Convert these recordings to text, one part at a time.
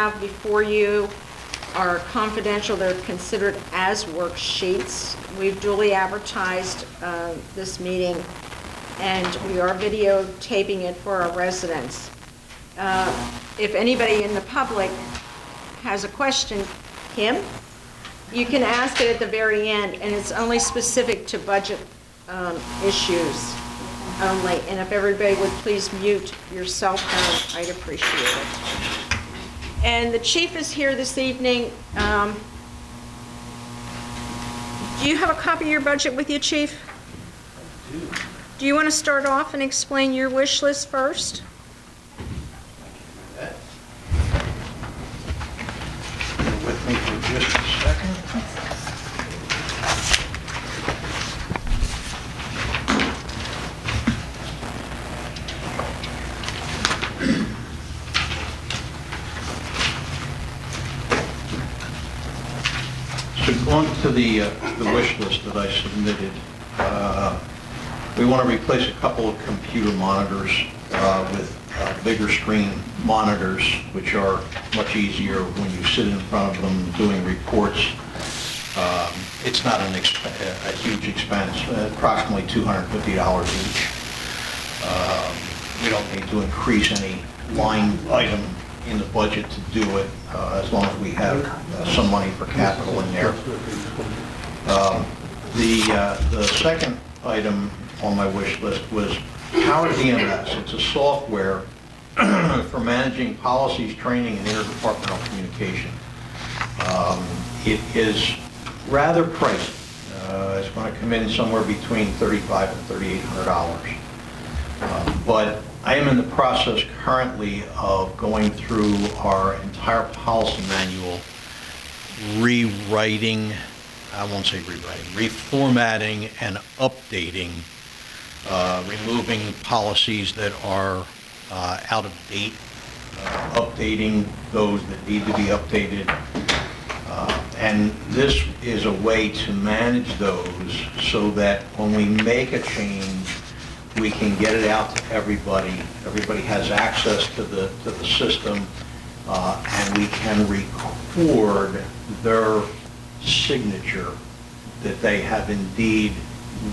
have before you are confidential. They're considered as worksheets. We've duly advertised this meeting, and we are videotaping it for our residents. If anybody in the public has a question, Kim, you can ask it at the very end, and it's only specific to budget issues only. And if everybody would please mute your cell phone, I'd appreciate it. And the chief is here this evening. Do you have a copy of your budget with you, Chief? I do. Do you want to start off and explain your wish list first? With me for just a second. So going to the wish list that I submitted, we want to replace a couple of computer monitors with bigger screen monitors, which are much easier when you sit in front of them doing reports. It's not a huge expense, approximately $250 each. We don't need to increase any line item in the budget to do it, as long as we have some money for capital in there. The second item on my wish list was Power DMS. It's a software for managing policies, training, and interdepartmental communication. It is rather pricey. It's going to come in somewhere between $3,500 and $3,800. But I am in the process currently of going through our entire policy manual, rewriting, I won't say rewriting, reformatting and updating, removing policies that are out of date, updating those that need to be updated. And this is a way to manage those so that when we make a change, we can get it out to everybody. Everybody has access to the system, and we can record their signature that they have indeed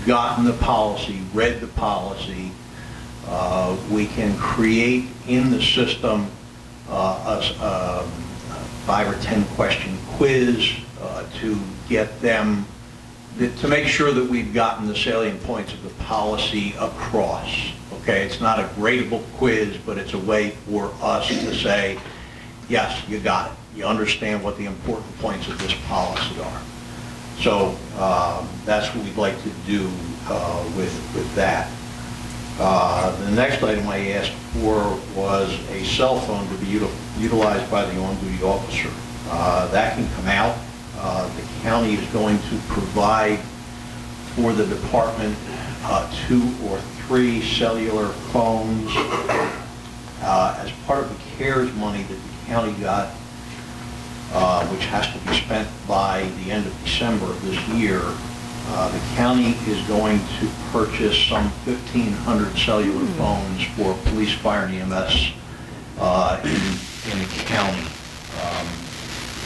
gotten the policy, read the policy. We can create in the system a 5 or 10 question quiz to get them, to make sure that we've gotten the salient points of the policy across. Okay, it's not a gradable quiz, but it's a way for us to say, yes, you got it. You understand what the important points of this policy are. So that's what we'd like to do with that. The next item I asked for was a cell phone to be utilized by the on-duty officer. That can come out. The county is going to provide for the department 2 or 3 cellular phones. As part of the CARES money that the county got, which has to be spent by the end of December of this year, the county is going to purchase some 1,500 cellular phones for police, fire, and EMS in the county.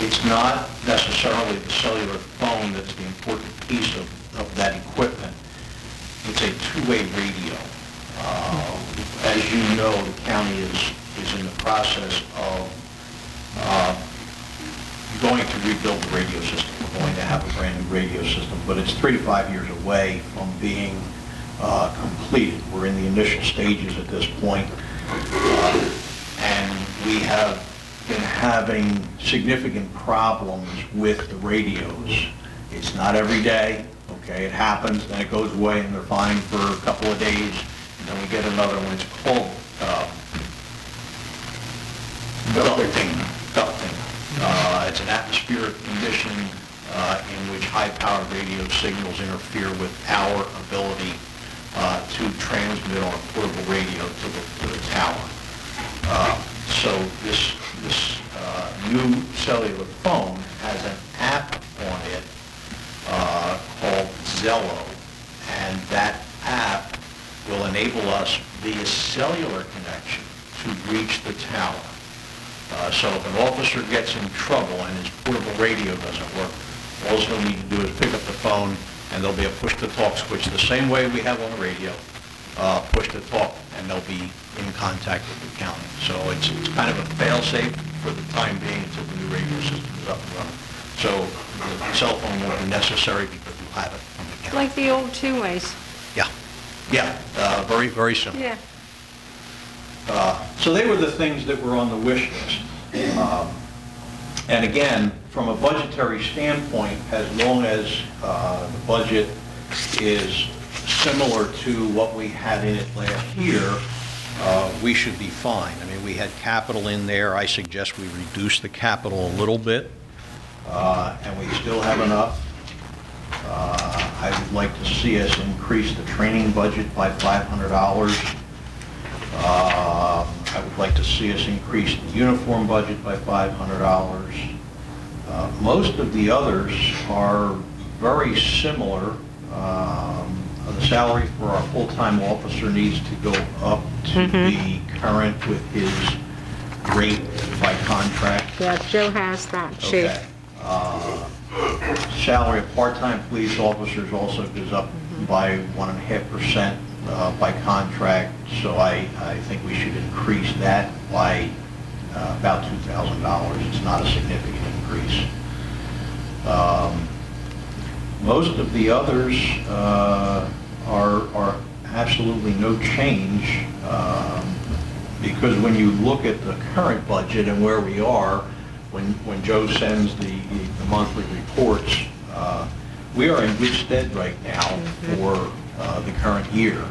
It's not necessarily the cellular phone that's the important piece of that equipment. It's a two-way radio. As you know, the county is in the process of going to rebuild the radio system. We're going to have a brand new radio system, but it's 3 to 5 years away from being completed. We're in the initial stages at this point, and we have been having significant problems with the radios. It's not every day, okay? It happens, then it goes away, and they're fine for a couple of days, and then we get another one. It's called ducting. It's an atmospheric condition in which high-powered radio signals interfere with our ability to transmit on a portable radio to the tower. So this new cellular phone has an app on it called Zello, and that app will enable us via cellular connection to reach the tower. So if an officer gets in trouble and his portable radio doesn't work, all he'll need to do is pick up the phone, and there'll be a push-to-talk switch, the same way we have on the radio, push-to-talk, and they'll be in contact with the county. So it's kind of a fail-safe for the time being until the new radio system is up and running. So the cell phone won't be necessary because we'll have it from the county. Like the old two-ways. Yeah, very, very simple. Yeah. So they were the things that were on the wish list. And again, from a budgetary standpoint, as long as the budget is similar to what we had in it last year, we should be fine. I mean, we had capital in there. I suggest we reduce the capital a little bit, and we still have enough. I would like to see us increase the training budget by $500. I would like to see us increase the uniform budget by $500. Most of the others are very similar. The salary for our full-time officer needs to go up to be current with his rate by contract. Yeah, Joe has that, Chief. Okay. Salary of part-time police officers also goes up by 1.5% by contract, so I think we should increase that by about $2,000. It's not a significant increase. Most of the others are absolutely no change, because when you look at the current budget and where we are, when Joe sends the monthly reports, we are in good stead right now for the current year.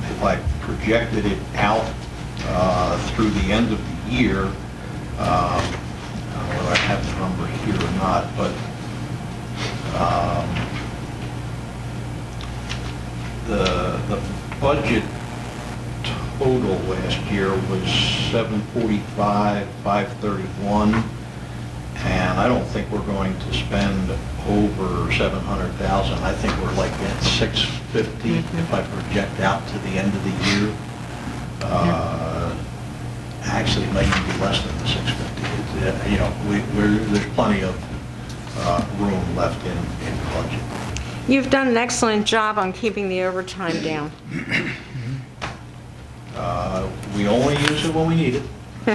If I projected it out through the end of the year, whether I have the number here or not, but the budget total last year was 745, 531, and I don't think we're going to spend over 700,000. I think we're like at 650 if I project out to the end of the year. Actually, it might even be less than the 650. You know, there's plenty of room left in the budget. You've done an excellent job on keeping the overtime down. We only use it when we need it. I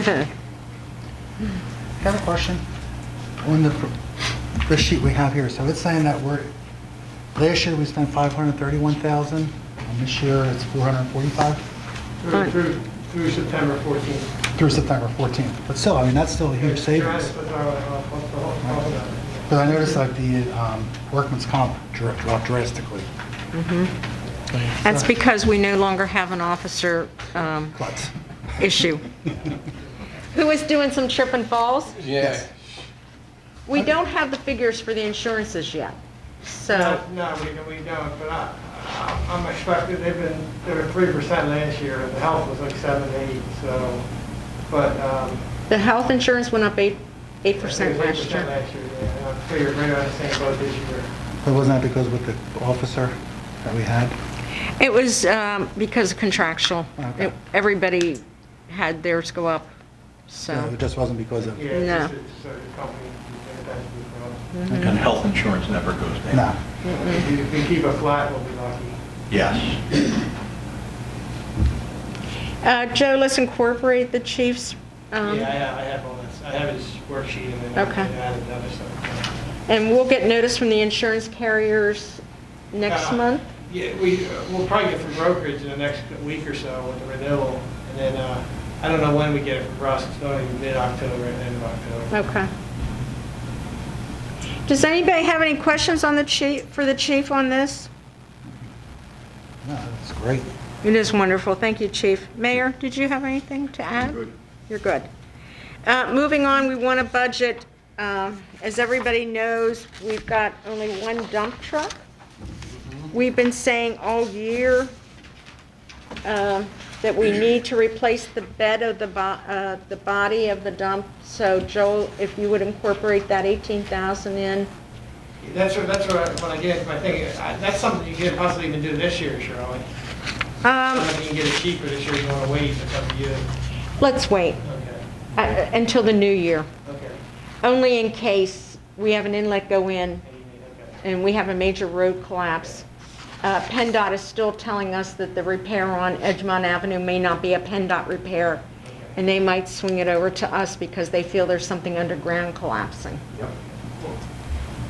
have a question. On the sheet we have here, so it's saying that last year we spent 531,000, and this year it's 445 Through September 14th. through September 14th. But still, I mean, that's still a huge savings. But I noticed like the workman's comp dropped drastically. That's because we no longer have an officer But issue. Who is doing some trip and falls? yes, We don't have the figures for the insurances yet, so, No, we don't, but I'm expecting, they were 3% last year, and the health was like 7, 8, so, but, the health insurance went up 8% it was last 8% year. last year, yeah, I figured right on the same boat this year. but wasn't that because with the officer that we had? It was because of contractual. Okay. Everybody had theirs go up, so. It just wasn't because of, Yeah, No. it's just a company, independently from And health insurance never goes down. no. If we keep it flat, we'll be lucky. Yes. Joe, let's incorporate the chief's, Yeah, I have all this, I have his worksheet and then Okay. I added the other stuff. and we'll get notice from the insurance carriers next month? Yeah, we'll probably get from brokerage in the next week or so with the renewal, and then, I don't know when we get it from Russ, it's probably mid-October, end of October. Okay. Does anybody have any questions on the chief, for the chief on this? No, that's great. It is wonderful. Thank you, Chief. Mayor, did you have anything to add? Good. You're good. Moving on, we want a budget. As everybody knows, we've got only one dump truck. We've been saying all year that we need to replace the bed of the body of the dump. So Joel, if you would incorporate that 18,000 in. That's what, when I get into my thing, that's something you could possibly even do this year, Shirley. I don't know if you can get it cheaper this year, you want to wait a couple of years. Let's wait Okay, until the new year, okay. only in case we have an inlet go in Okay. and we have a major road collapse. PennDOT is still telling us that the repair on Edgemont Avenue may not be a PennDOT repair, and they might swing it over to us because they feel there's something underground collapsing. Yep.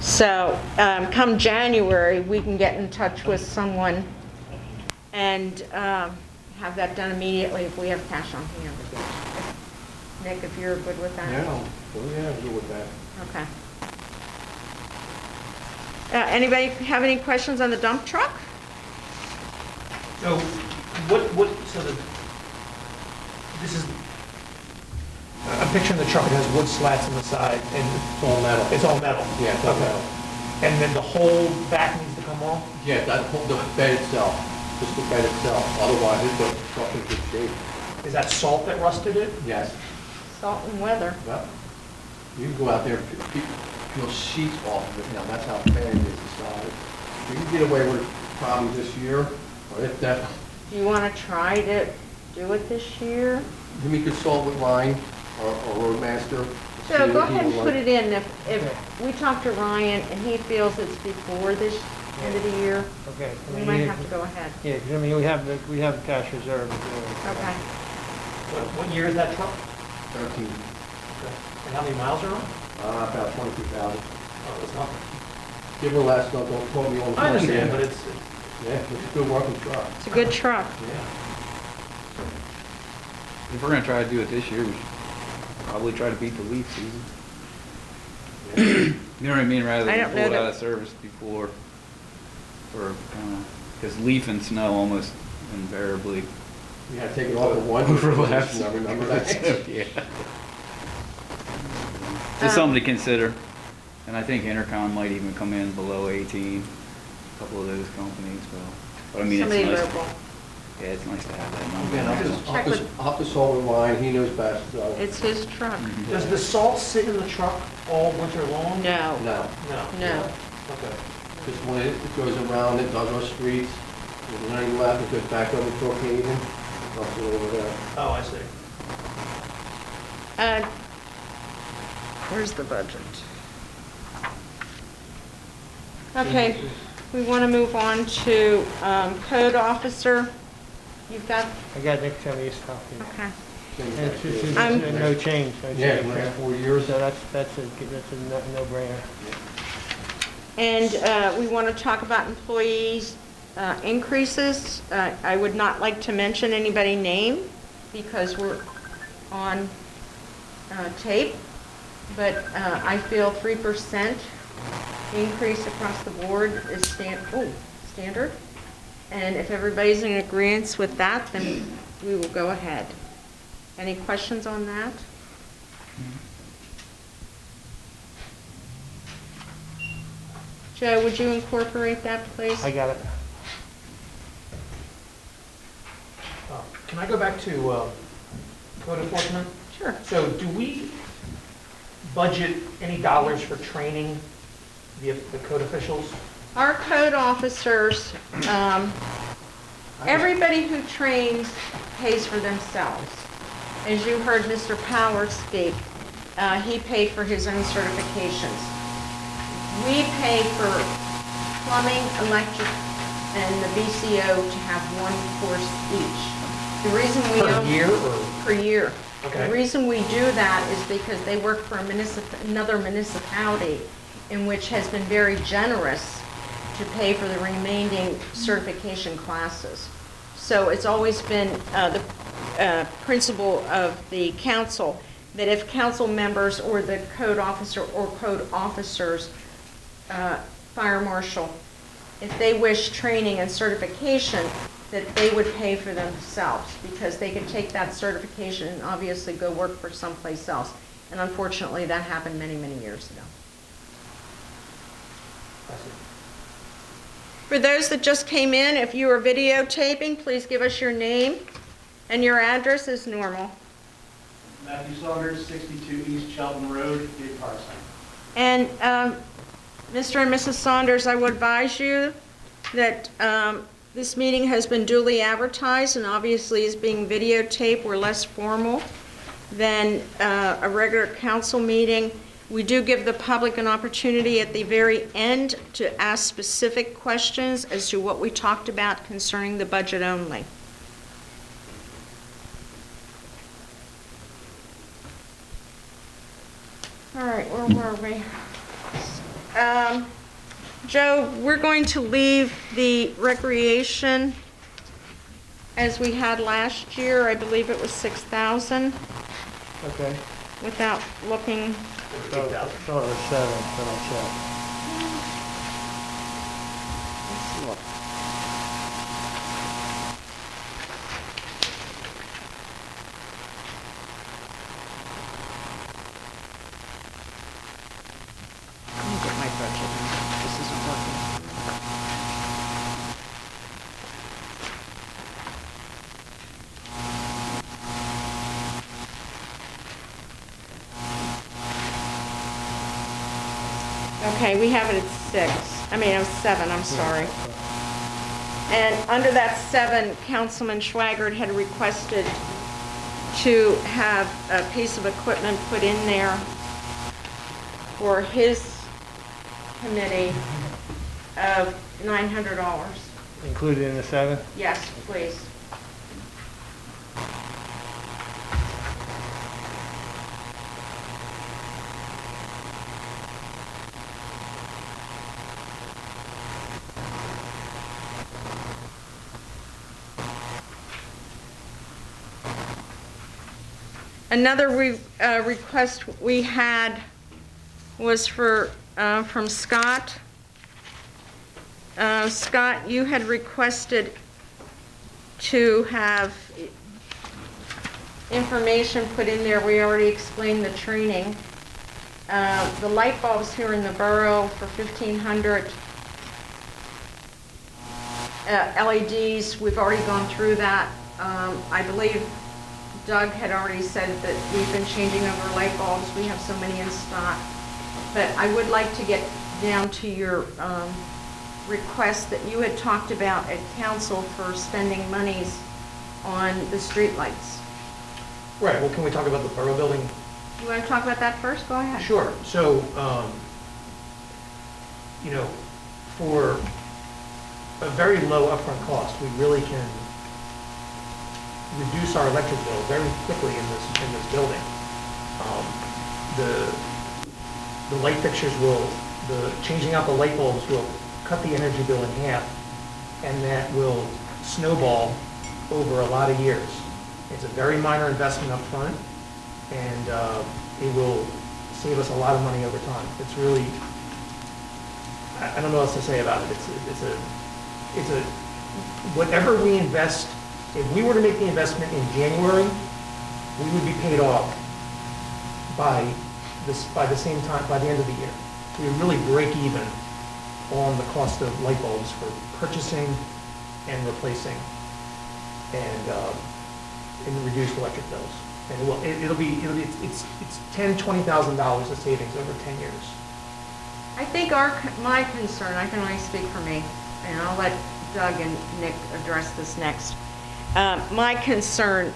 So come January, we can get in touch with someone and have that done immediately if we have cash on hand. Nick, if you're good with that? Yeah, good with that. Okay. Anybody have any questions on the dump truck? So, this is, I'm picturing the truck, it has wood slats on the side, and It's all metal. it's all metal? Yeah, it's all Okay. metal. And then the whole back needs to come off? Yeah, that whole, the bed itself, just the bed itself, otherwise it's a truck in good shape. Is that salt that rusted it? Yes, Salt and weather. well, you can go out there and peel sheets off of it, now that's how bad it is inside. We can get away with it probably this year, or if that, Do you want to try to do it this year? we could consult with Ryan or Roadmaster. So go ahead and put it in. If we talk to Ryan and he feels it's before this end of the year, Okay. we might have to go ahead. Yeah, 'cause I mean, we have the cash reserve. Okay. What year is that truck? 13, And how many miles are on? about 22,000. Oh, it's nothing. Give it last, don't quote me on the. I understand, but it's, Yeah, it's a good working truck, It's a good truck. yeah. If we're gonna try to do it this year, we should probably try to beat the leaf season. You know what I mean, rather I than don't pull it know out that- of service before, or because leaf and snow almost invariably. You had to take it off of one. Overlaps. I remember that. Yeah. Just something to consider, and I think Intercom might even come in below 18, a couple of those companies, but I mean, Somebody it's nice. local. Yeah, it's nice to have that Again, number. Check with- I'll have to solve with Ryan, he knows best, so. It's his truck. Mhm. does the salt sit in the truck all winter long? No, No, No. no. Okay. just when it goes around, it does our streets, and then it left, it goes back over to Occasion, dumps it over there. Oh, I see. Where's the budget? Okay, we want to move on to code officer. You've got, I got Nick Tony's copy. okay. Same And next year. I'm- no change, no Yeah, change. the last 4 years. So that's a no-brainer. And we want to talk about employees' increases. I would not like to mention anybody's name because we're on tape, but I feel 3% increase across the board is standard. And if everybody's in agreement with that, then we will go ahead. Any questions on that? Joe, would you incorporate that, please? I got it. Can I go back to code enforcement? Sure. So do we budget any dollars for training the code officials? Our code officers, everybody who trains pays for themselves. As you heard Mr. Powers speak, he paid for his own certifications. We pay for plumbing, electric, and the VCO to have one course each. The reason we Per don't- year or? Per year. Okay. The reason we do that is because they work for another municipality in which has been very generous to pay for the remaining certification classes. So it's always been the principle of the council that if council members or the code officer or code officers, fire marshal, if they wish training and certification, that they would pay for themselves because they could take that certification and obviously go work for someplace else. And unfortunately, that happened many, many years ago. For those that just came in, if you are videotaping, please give us your name and your address as normal. Matthew Saunders, 62 East Shelton Road, Cape Carson. And Mr. and Mrs. Saunders, I would advise you that this meeting has been duly advertised and obviously is being videotaped. We're less formal. then a regular council meeting. We do give the public an opportunity at the very end to ask specific questions as to what we talked about concerning the budget only. All right, where were we? Joe, we're going to leave the recreation as we had last year. I believe it was 6,000 Okay. without looking. So it was 7, but I'll check. Let's look. Let me get my budget. This isn't working. Okay, we have it at 7, I'm sorry. And under that 7, Councilman Schwagert had requested to have a piece of equipment put in there for his committee of $900. Included in the 7? Yes, please. Another request we had was from Scott. Scott, you had requested to have information put in there. We already explained the training. The light bulbs here in the borough for 1,500 LEDs, we've already gone through that. I believe Doug had already said that we've been changing over light bulbs. We have so many in stock. But I would like to get down to your request that you had talked about at council for spending monies on the streetlights. Right, well, can we talk about the borough building? You want to talk about that first? Go ahead. Sure. So, for a very low upfront cost, we really can reduce our electric bill very quickly in this building. The light fixtures changing out the light bulbs will cut the energy bill in half, and that will snowball over a lot of years. It's a very minor investment up front, and it will save us a lot of money over time. It's really, I don't know what else to say about it. It's a whatever we invest, if we were to make the investment in January, we would be paid off by the same time, by the end of the year. We would really break even on the cost of light bulbs for purchasing and replacing and reduced electric bills. And it's $10,000-$20,000 of savings over 10 years. I think my concern, I can only speak for me, and I'll let Doug and Nick address this next. My concern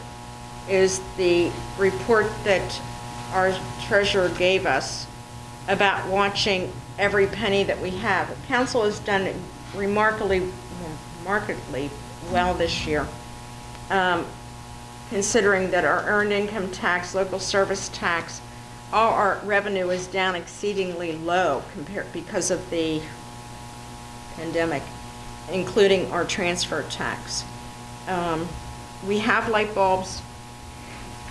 is the report that our treasurer gave us about watching every penny that we have. Council has done remarkably well this year, considering that our earned income tax, local service tax, all our revenue is down exceedingly low because of the pandemic, including our transfer tax. We have light bulbs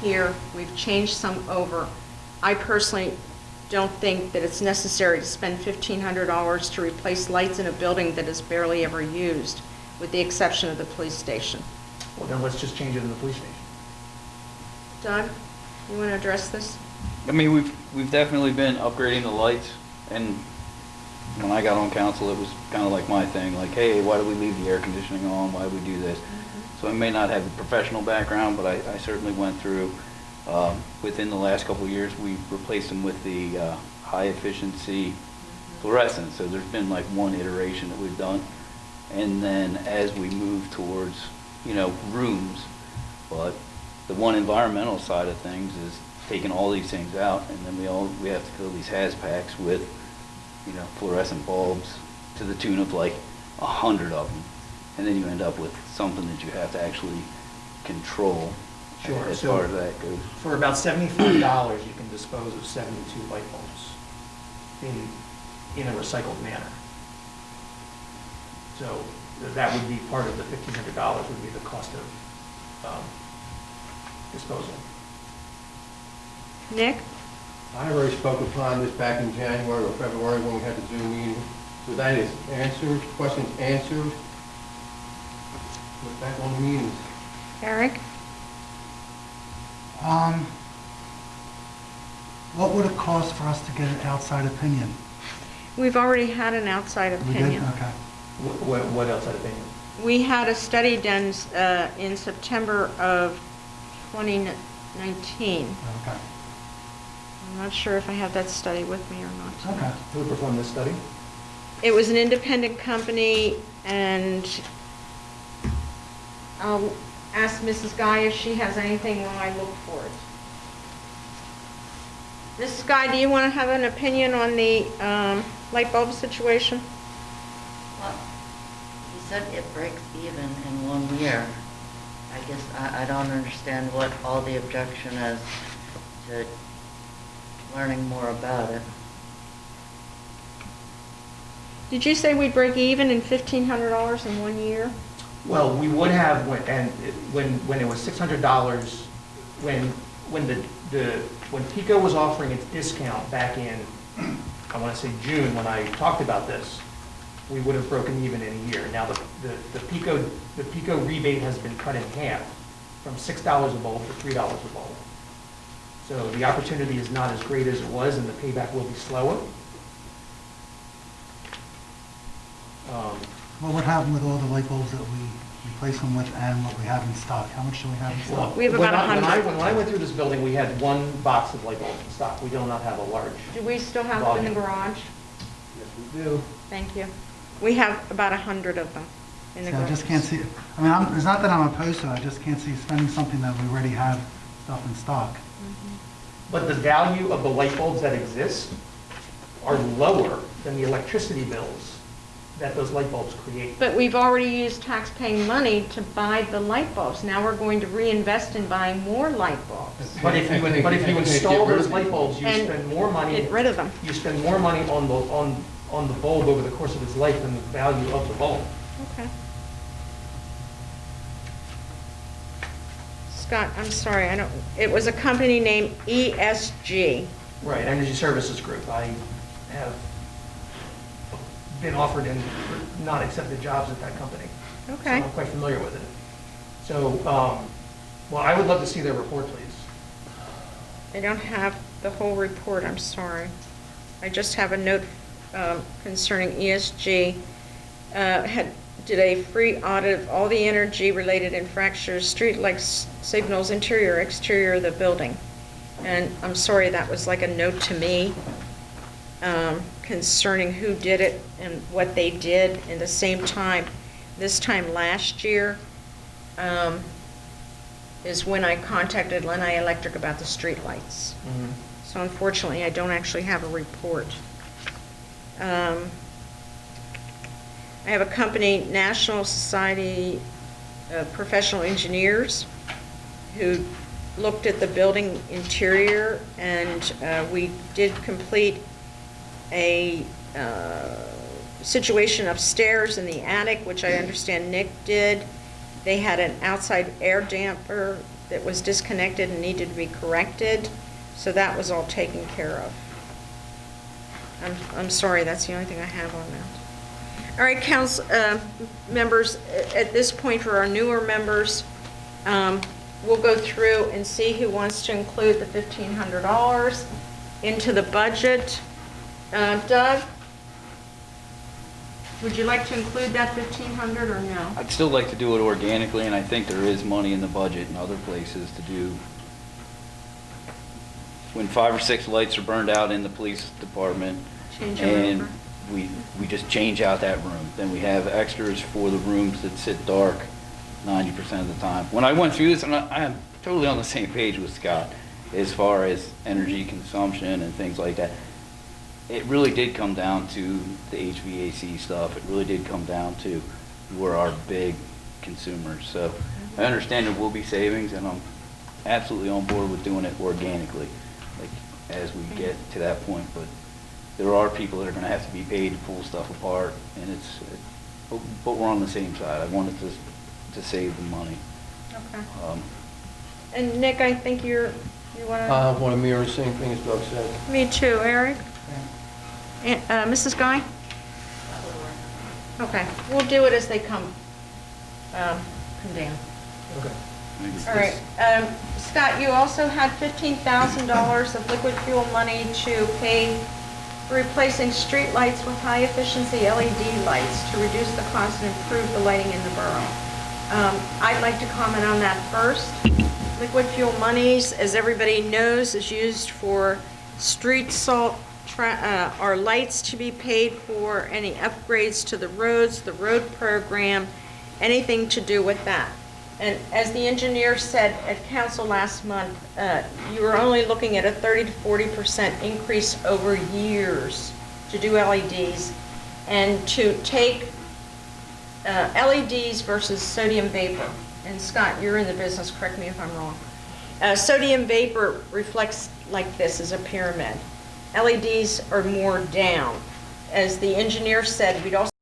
here. We've changed some over. I personally don't think that it's necessary to spend $1,500 to replace lights in a building that is barely ever used, with the exception of the police station. Well, then let's just change it in the police station. Doug, you want to address this? I mean, we've definitely been upgrading the lights, and when I got on council, it was kind of like my thing, like, hey, why do we leave the air conditioning on? Why do we do this? So I may not have a professional background, but I certainly went through, within the last couple of years, we replaced them with the high efficiency fluorescent. So there's been like one iteration that we've done. And then as we move towards, rooms, but the one environmental side of things is taking all these things out, and then we have to fill these HAZ packs with, you know, fluorescent bulbs to the tune of like 100 of them. And then you end up with something that you have to actually control Sure, as so- far as that goes. For about $75, you can dispose of 72 light bulbs in a recycled manner. So that would be part of the $1,500 would be the cost of disposal. Nick? I already spoke upon this back in January or February when we had the Zoom meeting. So that is answered, questions answered. We're back on the meetings. Eric? What would it cost for us to get an outside opinion? We've already had an outside We did? opinion. Okay. What outside opinion? We had a study done in September of 2019. Okay. I'm not sure if I have that study with me or not. Okay. Who performed this study? It was an independent company, and I'll ask Mrs. Guy if she has anything while I look for it. Mrs. Guy, do you want to have an opinion on the light bulb situation? Well, you said it breaks even in 1 year. I guess I don't understand what all the objection is to learning more about it. Did you say we'd break even in $1,500 in 1 year? Well, we would have, when it was $600, when Pico was offering its discount back in, I want to say June, when I talked about this, we would have broken even in a year. Now, the Pico rebate has been cut in half, from $6 a bulb to $3 a bulb. So the opportunity is not as great as it was, and the payback will be slower. What would happen with all the light bulbs that we replace them with and what we have in stock? How much do we have in Well, stock? We have about when 100. When I went through this building, we had one box of light bulbs in stock. We do not have a large. Do we still have them in the garage? Yes, we do. Thank you. We have about 100 of them in the See, I garage. just can't see, I mean, it's not that I'm opposed to it, I just can't see spending something that we already have stuff in stock. But the value of the light bulbs that exist are lower than the electricity bills that those light bulbs create. But we've already used tax-paying money to buy the light bulbs. Now we're going to reinvest in buying more light bulbs. But if you install those light bulbs, you And spend more money. get rid of them. You spend more money on the bulb over the course of its life than the value of the bulb. Okay. Scott, I'm sorry, it was a company named ESG. Right, Energy Services Group. I have been offered and not accepted jobs at that company. Okay. So I'm quite familiar with it. So, well, I would love to see their report, please. I don't have the whole report, I'm sorry. I just have a note concerning ESG. Did a free audit of all the energy-related infrastructure, street lights, signals, interior, exterior of the building. And I'm sorry, that was like a note to me concerning who did it and what they did. And the same time, this time last year is when I contacted Lenai Electric about the street lights. So unfortunately, I don't actually have a report. I have a company, National Society of Professional Engineers, who looked at the building interior, and we did complete a situation upstairs in the attic, which I understand Nick did. They had an outside air damper that was disconnected and needed to be corrected, so that was all taken care of. I'm sorry, that's the only thing I have on that. All right, council members, at this point for our newer members, we'll go through and see who wants to include the $1,500 into the budget. Doug, would you like to include that $1,500 or no? I'd still like to do it organically, and I think there is money in the budget in other places to do. When 5 or 6 lights are burned out in the police department, Change them and over. we just change out that room. Then we have extras for the rooms that sit dark 90% of the time. When I went through this, and totally on the same page with Scott as far as energy consumption and things like that. It really did come down to the HVAC stuff. It really did come down to we're our big consumers. So I understand there will be savings, and I'm absolutely on board with doing it organically, like as we get to that point. But there are people that are going to have to be paid to pull stuff apart, and but we're on the same side. I wanted to save the money. Okay. Um, And Nick, I think you want to? I want to mirror the same thing as Doug said. Me too, Eric? And, Mrs. Guy? Okay, we'll do it as they come down. Okay. All right, Scott, you also had $15,000 of liquid fuel money to pay for replacing street lights with high-efficiency LED lights to reduce the cost and improve the lighting in the borough. I'd like to comment on that first. Liquid fuel monies, as everybody knows, is used for street salt, our lights to be paid for, any upgrades to the roads, the road program, anything to do with that. And as the engineer said at council last month, you were only looking at a 30 to 40% increase over years to do LEDs, and to take LEDs versus sodium vapor. And Scott, you're in the business, correct me if I'm wrong. Sodium vapor reflects like this, as a pyramid. LEDs are more down. As the engineer said, we'd also